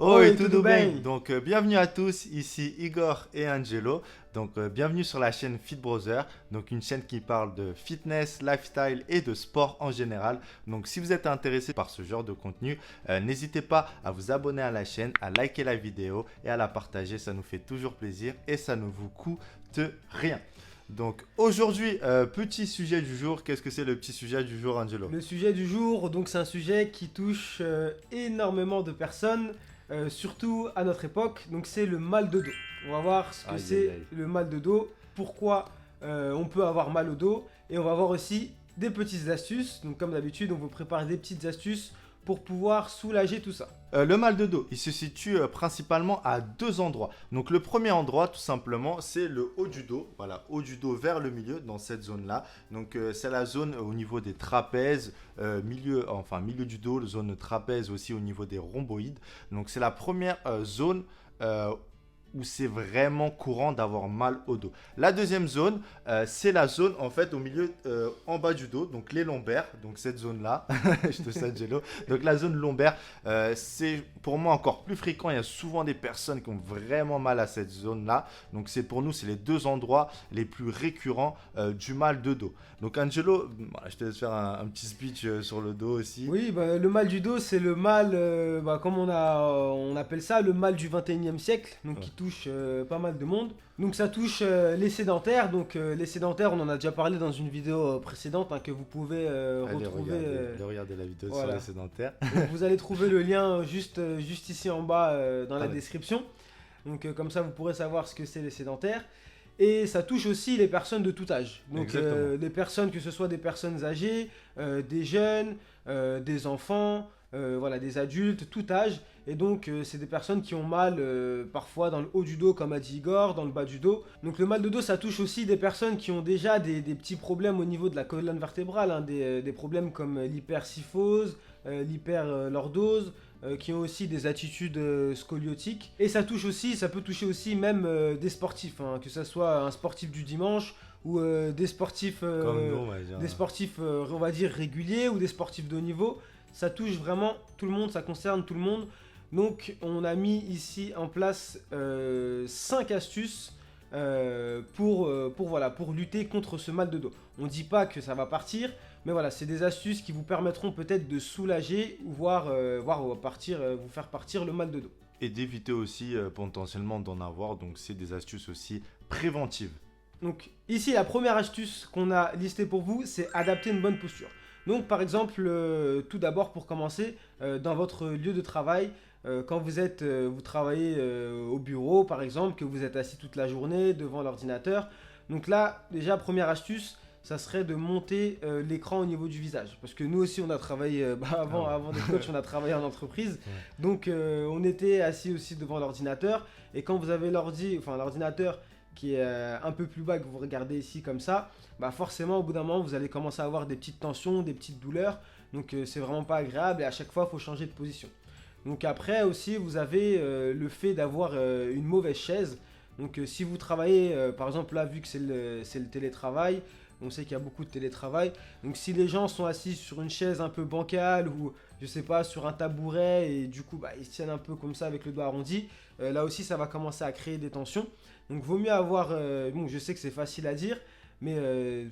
Oh, Oi, et tout tudo bem. bem? Donc, bienvenue à tous, ici Igor et Angelo. Donc, bienvenue sur la chaîne Fit Brother, donc une chaîne qui parle de fitness, lifestyle et de sport en général. Donc, si vous êtes intéressé par ce genre de contenu, n'hésitez pas à vous abonner à la chaîne, à liker la vidéo et à la partager. Ça nous fait toujours plaisir et ça ne vous coûte rien. Donc, aujourd'hui, petit sujet du jour. Qu'est-ce que c'est le petit sujet du jour, Angelo? Le sujet du jour, donc c'est un sujet qui touche énormément de personnes, surtout à notre époque, donc c'est le mal de dos. On va voir ce que Aïe, aïe, c'est aïe. le mal de dos, pourquoi on peut avoir mal au dos, et on va voir aussi des petites astuces. Donc comme d'habitude, on vous prépare des petites astuces pour pouvoir soulager tout ça. Le mal de dos, il se situe principalement à deux endroits. Donc le premier endroit, tout simplement, c'est le haut du dos. Voilà, haut du dos vers le milieu, dans cette zone-là. Donc c'est la zone au niveau des trapèzes, milieu du dos, la zone trapèze aussi au niveau des rhomboïdes. Donc c'est la première zone euh, où c'est vraiment courant d'avoir mal au dos. La deuxième zone, c'est la zone en fait au milieu, en bas du dos, donc les lombaires, donc cette zone-là, je te sais Jello, donc la zone lombaire, c'est pour moi encore plus fréquent, il y a souvent des personnes qui ont vraiment mal à cette zone-là, donc c'est pour nous, c'est les deux endroits les plus récurrents du mal de dos. Donc Angelo, voilà, je te laisse faire un petit speech sur le dos aussi. Oui, bah, le mal du dos, c'est le mal, comme on appelle ça, le mal du 21e siècle, donc Ouais. qui touche pas mal de monde. Donc ça touche les sédentaires, donc les sédentaires, on en a déjà parlé dans une vidéo précédente hein, que vous pouvez Allez, retrouver. regardez la vidéo sur Voilà. les sédentaires. Donc vous allez trouver le lien juste ici en bas dans la Allez. description. Donc comme ça, vous pourrez savoir ce que c'est les sédentaires. Et ça touche aussi les personnes de tout âge. Donc Exactement. les personnes, que ce soit des personnes âgées, des jeunes, des enfants, voilà, des adultes, tout âge. Et donc c'est des personnes qui ont mal parfois dans le haut du dos, comme a dit Igor, dans le bas du dos. Donc le mal de dos, ça touche aussi des personnes qui ont déjà des petits problèmes au niveau de la colonne vertébrale, hein, des problèmes comme l'hypersyphose, l'hyperlordose, qui ont aussi des attitudes scoliotiques. Et ça touche aussi, ça peut toucher aussi même des sportifs, hein, que ce soit un sportif du dimanche ou Comme nous, on va dire. des sportifs on va dire réguliers ou des sportifs de haut niveau. Ça touche vraiment tout le monde, ça concerne tout le monde. Donc on a mis ici en place 5 astuces pour lutter contre ce mal de dos. On ne dit pas que ça va partir, mais voilà, c'est des astuces qui vous permettront peut-être de soulager ou vous faire partir le mal de dos. Et d'éviter aussi potentiellement d'en avoir. Donc, c'est des astuces aussi préventives. Donc ici, la première astuce qu'on a listée pour vous, c'est adapter une bonne posture. Donc par exemple, tout d'abord pour commencer, dans votre lieu de travail, quand vous travaillez au bureau par exemple, que vous êtes assis toute la journée devant l'ordinateur. Donc là, déjà, première astuce, ça serait de monter l'écran au niveau du visage. Parce que nous aussi, on a travaillé, Ah ouais. avant d'être coach, on a travaillé en entreprise. Ouais. Donc on était assis aussi devant l'ordinateur. Et quand vous avez l'ordinateur qui est un peu plus bas que vous regardez ici comme ça, bah forcément au bout d'un moment vous allez commencer à avoir des petites tensions, des petites douleurs, donc c'est vraiment pas agréable et à chaque fois il faut changer de position. Donc après aussi vous avez le fait d'avoir une mauvaise chaise, donc si vous travaillez par exemple là vu que c'est le télétravail, on sait qu'il y a beaucoup de télétravail, donc si les gens sont assis sur une chaise un peu bancale ou je sais pas sur un tabouret et du coup bah, ils se tiennent un peu comme ça avec le dos arrondi, là aussi ça va commencer à créer des tensions. Donc vaut mieux avoir, bon je sais que c'est facile à dire, mais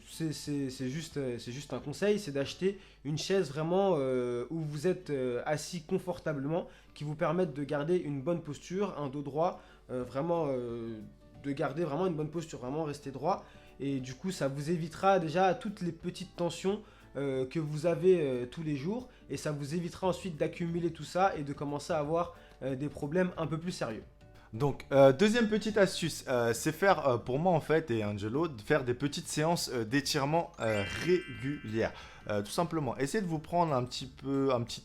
c'est juste un conseil, c'est d'acheter une chaise vraiment où vous êtes assis confortablement, qui vous permette de garder une bonne posture, un dos droit, de garder vraiment une bonne posture, vraiment rester droit. Et du coup ça vous évitera déjà toutes les petites tensions que vous avez tous les jours, et ça vous évitera ensuite d'accumuler tout ça et de commencer à avoir des problèmes un peu plus sérieux. Donc, deuxième petite astuce, c'est faire, pour moi en fait, et Angelo, de faire des petites séances d'étirement régulières. Tout simplement, essayez de vous prendre un petit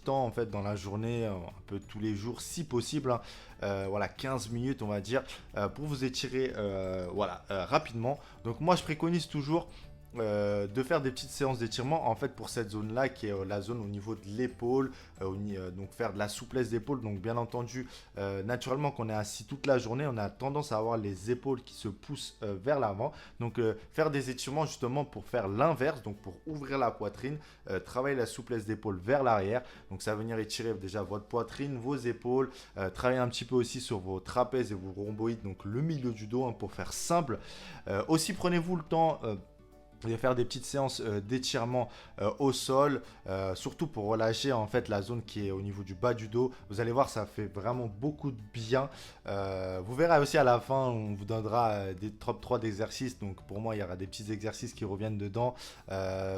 temps en fait dans la journée, un peu tous les jours si possible, hein. Voilà, 15 minutes on va dire, pour vous étirer rapidement. Donc moi je préconise toujours de faire des petites séances d'étirement en fait pour cette zone-là qui est la zone au niveau de l'épaule, donc faire de la souplesse d'épaule. Donc bien entendu, naturellement quand on est assis toute la journée, on a tendance à avoir les épaules qui se poussent vers l'avant. Donc faire des étirements justement pour faire l'inverse, donc pour ouvrir la poitrine, travailler la souplesse d'épaule vers l'arrière. Donc ça va venir étirer déjà votre poitrine, vos épaules, travailler un petit peu aussi sur vos trapèzes et vos rhomboïdes, donc le milieu du dos, pour faire simple. Aussi prenez-vous le temps de faire des petites séances d'étirement au sol, surtout pour relâcher en fait la zone qui est au niveau du bas du dos. Vous allez voir, ça fait vraiment beaucoup de bien. Vous verrez aussi à la fin, on vous donnera des top 3 d'exercices. Donc pour moi, il y aura des petits exercices qui reviennent dedans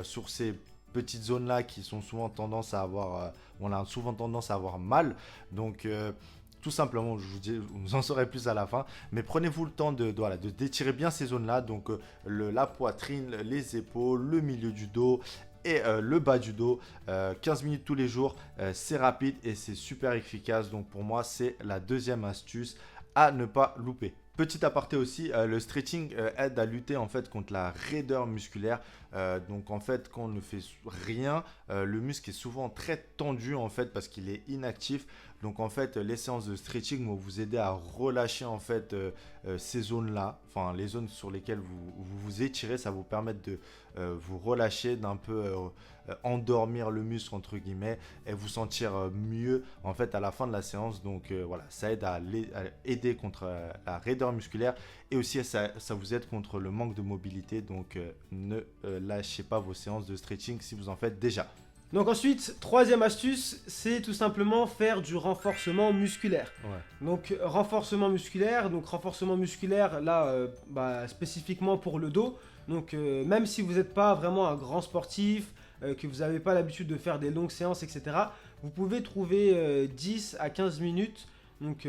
sur ces petites zones là qui sont souvent tendance à avoir, on a souvent tendance à avoir mal. Donc tout simplement, je vous dis, vous en saurez plus à la fin. Mais prenez-vous le temps de d'étirer bien ces zones-là. Donc la poitrine, les épaules, le milieu du dos et le bas du dos. 15 minutes tous les jours, c'est rapide et c'est super efficace. Donc pour moi, c'est la deuxième astuce à ne pas louper. Petit aparté aussi, le stretching aide à lutter en fait contre la raideur musculaire. Donc en fait, quand on ne fait rien, le muscle est souvent très tendu en fait parce qu'il est inactif. Donc en fait, les séances de stretching vont vous aider à relâcher en fait ces zones-là, enfin les zones sur lesquelles vous étirez, ça vous permet de vous relâcher, d'un peu endormir le muscle entre guillemets et vous sentir mieux en fait à la fin de la séance. Donc voilà, ça aide à aider contre la raideur musculaire et aussi ça vous aide contre le manque de mobilité. Donc ne lâchez pas vos séances de stretching si vous en faites déjà. Donc ensuite, troisième astuce, c'est tout simplement faire du renforcement musculaire. Ouais. Donc renforcement musculaire, là spécifiquement pour le dos. Donc même si vous n'êtes pas vraiment un grand sportif, que vous n'avez pas l'habitude de faire des longues séances, etc., vous pouvez trouver 10 à 15 minutes donc,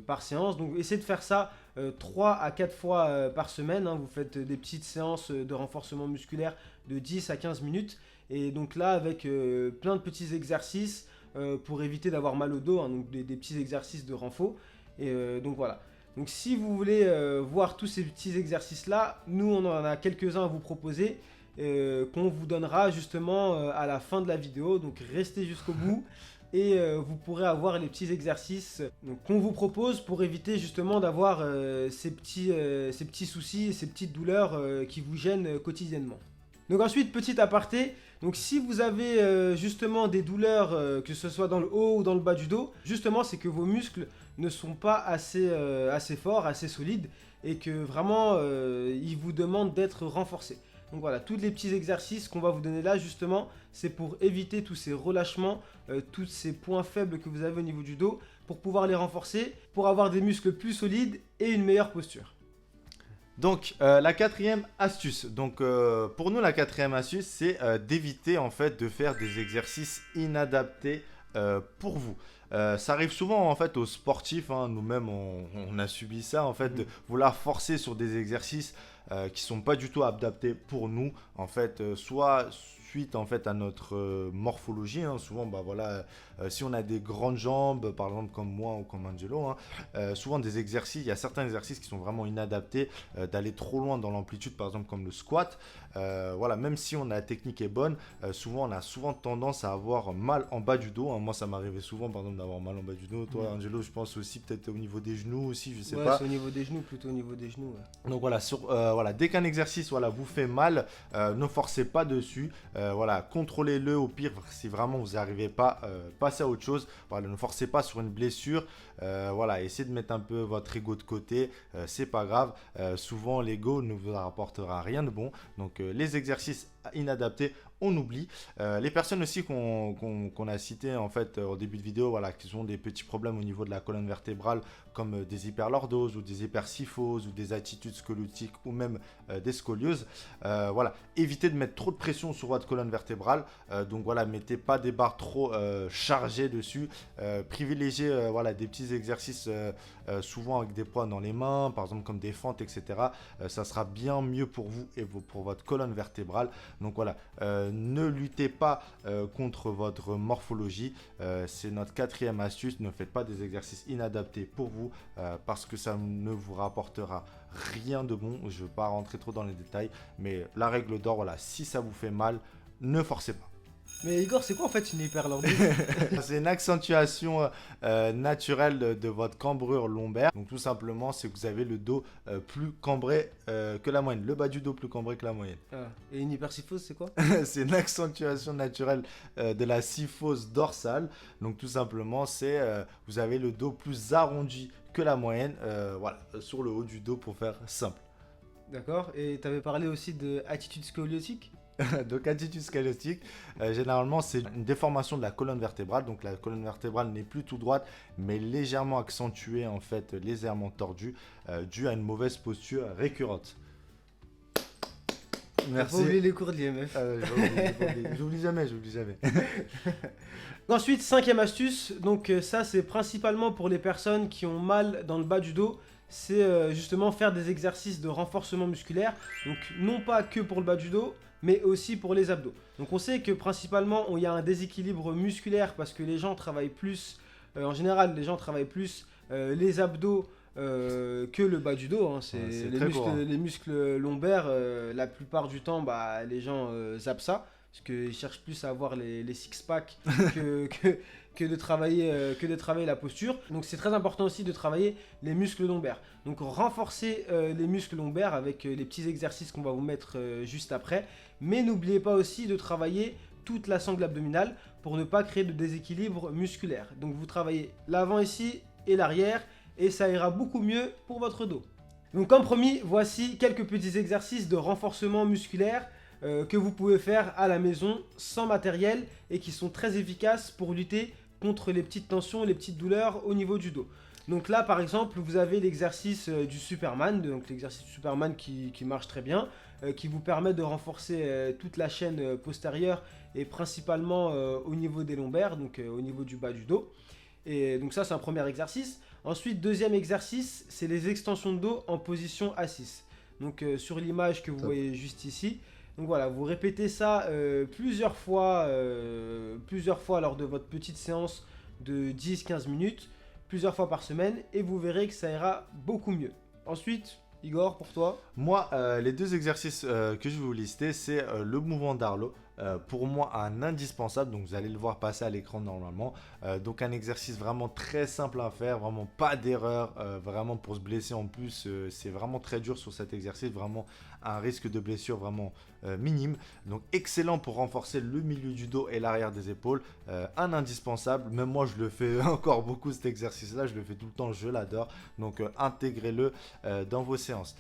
par séance. Donc essayez de faire ça 3 à 4 fois par semaine. Vous faites des petites séances de renforcement musculaire de 10 à 15 minutes. Et donc là, avec plein de petits exercices pour éviter d'avoir mal au dos, donc des petits exercices de renfort. Et donc voilà. Donc si vous voulez voir tous ces petits exercices-là, nous on en a quelques-uns à vous proposer qu'on vous donnera justement à la fin de la vidéo. Donc restez jusqu'au bout et vous pourrez avoir les petits exercices qu'on vous propose pour éviter justement d'avoir ces petits soucis et ces petites douleurs qui vous gênent quotidiennement. Donc ensuite, petit aparté, donc si vous avez justement des douleurs, que ce soit dans le haut ou dans le bas du dos, justement c'est que vos muscles ne sont pas assez forts, assez solides et que vraiment ils vous demandent d'être renforcés. Donc voilà, tous les petits exercices qu'on va vous donner là justement, c'est pour éviter tous ces relâchements, tous ces points faibles que vous avez au niveau du dos, pour pouvoir les renforcer, pour avoir des muscles plus solides et une meilleure posture. Donc la quatrième astuce, pour nous la quatrième astuce c'est d'éviter en fait de faire des exercices inadaptés pour vous. Ça arrive souvent en fait aux sportifs, nous-mêmes on a subi ça en fait, de vouloir forcer sur des exercices qui sont pas du tout adaptés pour nous en fait, soit suite en fait à notre morphologie, souvent si on a des grandes jambes par exemple comme moi ou comme Angelo, souvent des exercices, il y a certains exercices qui sont vraiment inadaptés, d'aller trop loin dans l'amplitude par exemple comme le squat, même si la technique est bonne, on a souvent tendance à avoir mal en bas du dos, moi ça m'arrivait souvent par exemple d'avoir mal en bas du dos, toi Angelo je pense aussi peut-être au niveau des genoux aussi, je sais pas. C'est au niveau des genoux, plutôt au niveau des genoux. Ouais. Donc dès qu'un exercice vous fait mal, ne forcez pas dessus, contrôlez-le, au pire si vraiment vous n'y arrivez pas, passez à autre chose, ne forcez pas sur une blessure, essayez de mettre un peu votre ego de côté, c'est pas grave, souvent l'ego ne vous rapportera rien de bon, donc les exercices inadaptés on oublie. Les personnes aussi qu'on a citées en fait au début de vidéo, qui ont des petits problèmes au niveau de la colonne vertébrale comme des hyperlordoses ou des hypersyphoses ou des attitudes scoliotiques ou même des scolioses. Évitez de mettre trop de pression sur votre colonne vertébrale. Mettez pas des barres trop chargées dessus. Privilégiez des petits exercices souvent avec des poids dans les mains, par exemple comme des fentes, etc. Ça sera bien mieux pour vous et pour votre colonne vertébrale. Donc ne luttez pas contre votre morphologie. C'est notre quatrième astuce. Ne faites pas des exercices inadaptés pour vous parce que ça ne vous rapportera rien de bon. Je ne veux pas rentrer trop dans les détails, mais la règle d'or, voilà, si ça vous fait mal, ne forcez pas. Mais Igor, c'est quoi en fait une hyperlordise? C'est une accentuation naturelle de votre cambrure lombaire. Donc tout simplement, c'est que vous avez le dos plus cambré que la moyenne. Le bas du dos plus cambré que la moyenne. Ah. Et une hypersyphose, c'est quoi? C'est une accentuation naturelle de la syphose dorsale. Donc tout simplement, c'est vous avez le dos plus arrondi que la moyenne. Voilà, sur le haut du dos pour faire simple. D'accord. Et tu avais parlé aussi de attitude scoliotique? Donc attitude scoliotique, généralement c'est une déformation de la colonne vertébrale. Donc la colonne vertébrale n'est plus tout droite, mais légèrement accentuée, en fait, légèrement tordue, due à une mauvaise posture récurrente. Merci. Faut oublier les cours de l'IMF. J'oublie jamais. Ensuite, cinquième astuce, donc ça c'est principalement pour les personnes qui ont mal dans le bas du dos, c'est justement faire des exercices de renforcement musculaire, donc non pas que pour le bas du dos, mais aussi pour les abdos. Donc on sait que principalement il y a un déséquilibre musculaire parce que les gens travaillent plus, en général les gens travaillent plus les abdos que le bas du dos, hein. C'est les muscles lombaires, la plupart du temps les gens zappent ça. Parce qu'ils cherchent plus à avoir les six-packs que de travailler la posture. Donc c'est très important aussi de travailler les muscles lombaires. Donc renforcez les muscles lombaires avec les petits exercices qu'on va vous mettre juste après. Mais n'oubliez pas aussi de travailler toute la sangle abdominale pour ne pas créer de déséquilibre musculaire. Donc vous travaillez l'avant ici et l'arrière et ça ira beaucoup mieux pour votre dos. Donc comme promis, voici quelques petits exercices de renforcement musculaire que vous pouvez faire à la maison sans matériel et qui sont très efficaces pour lutter contre les petites tensions et les petites douleurs au niveau du dos. Donc là par exemple vous avez l'exercice du Superman, donc l'exercice du Superman qui marche très bien, qui vous permet de renforcer toute la chaîne postérieure et principalement au niveau des lombaires, donc au niveau du bas du dos. Et donc ça c'est un premier exercice. Ensuite deuxième exercice, c'est les extensions de dos en position A6. Donc sur l'image que vous voyez juste ici. Donc voilà, vous répétez ça plusieurs fois lors de votre petite séance de 10-15 minutes, plusieurs fois par semaine, et vous verrez que ça ira beaucoup mieux. Ensuite, Igor, pour toi? Moi, les deux exercices que je vais vous lister, c'est le mouvement d'Arlo. Pour moi, un indispensable, donc vous allez le voir passer à l'écran normalement. Donc un exercice vraiment très simple à faire, vraiment pas d'erreur, vraiment pour se blesser en plus, c'est vraiment très dur sur cet exercice, vraiment un risque de blessure vraiment minime. Donc excellent pour renforcer le milieu du dos et l'arrière des épaules, un indispensable. Même moi je le fais encore beaucoup cet exercice-là, je le fais tout le temps, je l'adore. Donc intégrez-le dans vos séances.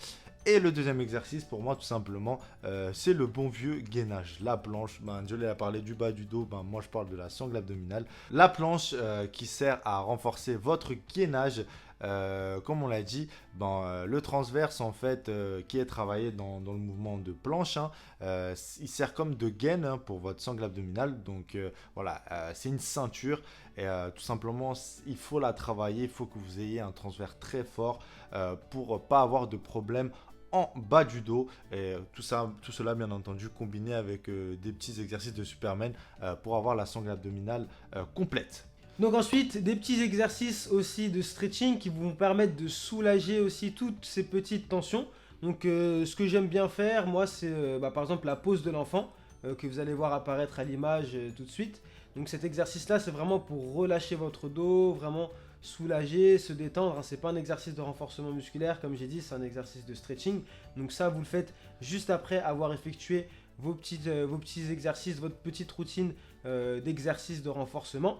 Et le deuxième exercice pour moi tout simplement c'est le bon vieux gainage. La planche, je l'ai parlé du bas du dos, moi je parle de la sangle abdominale. La planche qui sert à renforcer votre gainage. Comme on l'a dit, le transverse en fait qui est travaillé dans le mouvement de planche, il sert comme de gaine pour votre sangle abdominale. Donc voilà, c'est une ceinture et tout simplement il faut la travailler, il faut que vous ayez un transverse très fort pour pas avoir de problème en bas du dos, et tout cela bien entendu combiné avec des petits exercices de Superman pour avoir la sangle abdominale complète. Donc ensuite, des petits exercices aussi de stretching qui vont vous permettre de soulager aussi toutes ces petites tensions. Donc ce que j'aime bien faire, moi, c'est par exemple la pose de l'enfant que vous allez voir apparaître à l'image tout de suite. Donc cet exercice-là, c'est vraiment pour relâcher votre dos, vraiment soulager, se détendre. C'est pas un exercice de renforcement musculaire, comme j'ai dit, c'est un exercice de stretching. Donc ça, vous le faites juste après avoir effectué vos petits exercices, votre petite routine d'exercice de renforcement.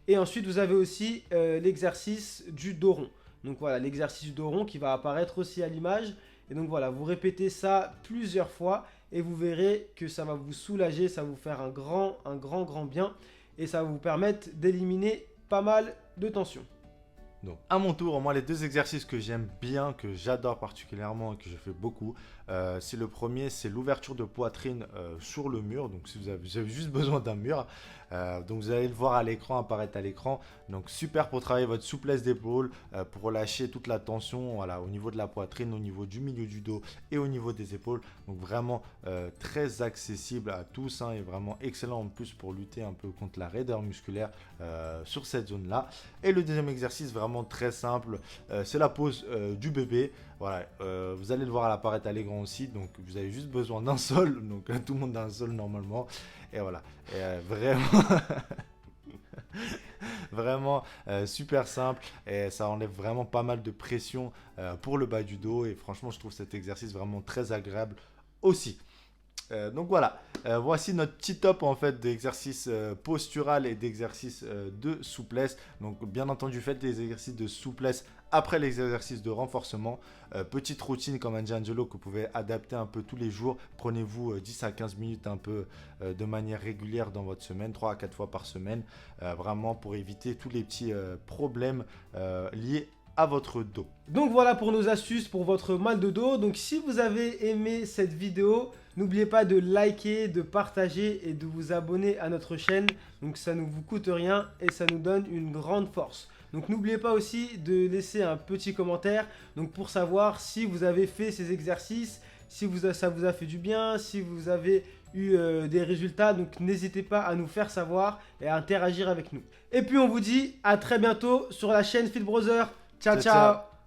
Et ensuite, vous avez aussi l'exercice du dos rond. Donc voilà, l'exercice du dos rond qui va apparaître aussi à l'image. Et donc voilà, vous répétez ça plusieurs fois et vous verrez que ça va vous soulager, ça va vous faire un grand bien et ça va vous permettre d'éliminer pas mal de tensions. Donc à mon tour, moi les deux exercices que j'aime bien, que j'adore particulièrement et que je fais beaucoup, c'est le premier, c'est l'ouverture de poitrine sur le mur. Donc si vous avez juste besoin d'un mur, Donc vous allez le voir à l'écran, apparaître à l'écran. Donc super pour travailler votre souplesse d'épaule, pour relâcher toute la tension, voilà, au niveau de la poitrine, au niveau du milieu du dos et au niveau des épaules. Donc vraiment très accessible à tous, hein, et vraiment excellent en plus pour lutter un peu contre la raideur musculaire sur cette zone là. Et le deuxième exercice vraiment très simple, c'est la pose du bébé. Voilà, vous allez le voir à l'apparaître à l'écran aussi. Donc vous avez juste besoin d'un sol, donc tout le monde a un sol normalement. Et voilà, et, vraiment vraiment super simple, et ça enlève vraiment pas mal de pression pour le bas du dos, et franchement je trouve cet exercice vraiment très agréable aussi. Donc voilà, voici notre petit top en fait d'exercices postural et d'exercices de souplesse. Donc bien entendu, faites des exercices de souplesse après les exercices de renforcement. Petite routine comme a dit Angelo que vous pouvez adapter un peu tous les jours. Prenez-vous 10 à 15 minutes un peu de manière régulière dans votre semaine, 3 à 4 fois par semaine, vraiment pour éviter tous les petits problèmes liés à votre dos. Donc voilà pour nos astuces pour votre mal de dos. Donc si vous avez aimé cette vidéo, n'oubliez pas de liker, de partager et de vous abonner à notre chaîne. Donc ça ne vous coûte rien et ça nous donne une grande force. Donc n'oubliez pas aussi de laisser un petit commentaire donc pour savoir si vous avez fait ces exercices, si ça vous a fait du bien, si vous avez eu des résultats. Donc n'hésitez pas à nous faire savoir et à interagir avec nous. Et puis on vous dit à très bientôt sur la chaîne Fit Brother. Ciao, ciao.